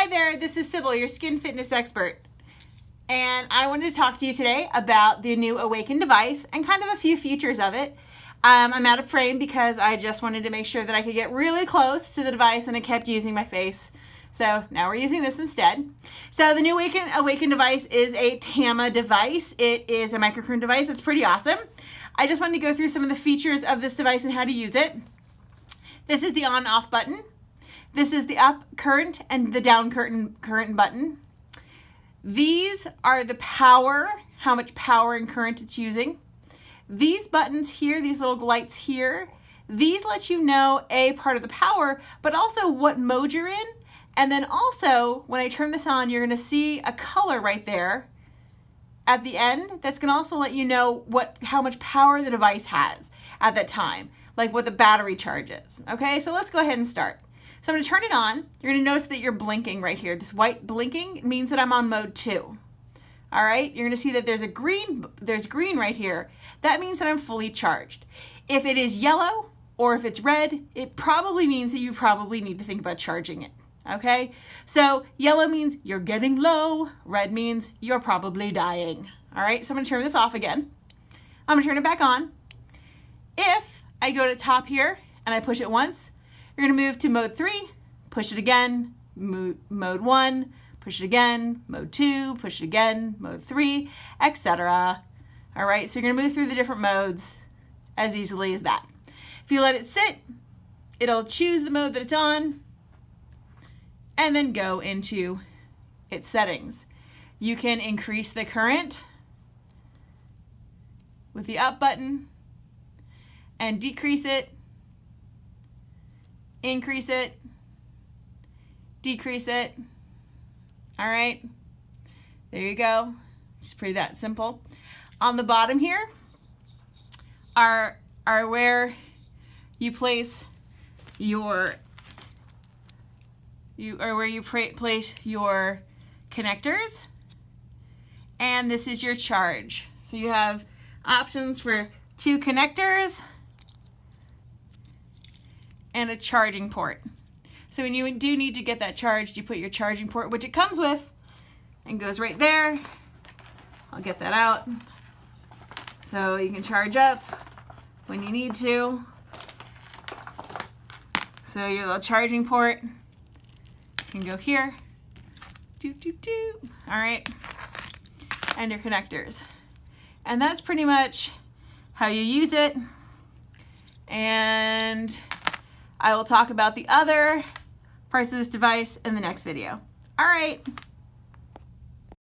Hi there, this is Cybil, your skin fitness expert. And I wanted to talk to you today about the new Awaken device and kind of a few features of it. I'm out of frame because I just wanted to make sure that I could get really close to the device and I kept using my face. So now we're using this instead. So the new Awaken device is a TAMA device. It is a microcurrent device. It's pretty awesome. I just wanted to go through some of the features of this device and how to use it. This is the on-off button. This is the up current and the down current button. These are the power, how much power and current it's using. These buttons here, these little lights here, these let you know a part of the power, but also what mode you're in. And then also, when I turn this on, you're gonna see a color right there at the end that's gonna also let you know how much power the device has at that time, like what the battery charge is. Okay, so let's go ahead and start. So I'm gonna turn it on. You're gonna notice that you're blinking right here. This white blinking means that I'm on mode 2. All right, you're gonna see that there's green right here. That means that I'm fully charged. If it is yellow or if it's red, it probably means that you probably need to think about charging it. Okay, so yellow means you're getting low, red means you're probably dying. All right, so I'm gonna turn this off again. I'm gonna turn it back on. If I go to top here and I push it once, you're gonna move to mode 3, push it again, mode 1, push it again, mode 2, push it again, mode 3, etc. All right, so you're gonna move through the different modes as easily as that. If you let it sit, it'll choose the mode that it's on and then go into its settings. You can increase the current with the up button and decrease it, increase it, decrease it. All right, there you go. It's pretty that simple. On the bottom here are where you place your place your connectors, and this is your charge. So you have options for 2 connectors and a charging port. So when you do need to get that charged, you put your charging port, which it comes with, and goes right there. I'll get that out. So you can charge up when you need to. So your little charging port can go here. All right. And your connectors. And that's pretty much how you use it. And I will talk about the other parts of this device in the next video. All right.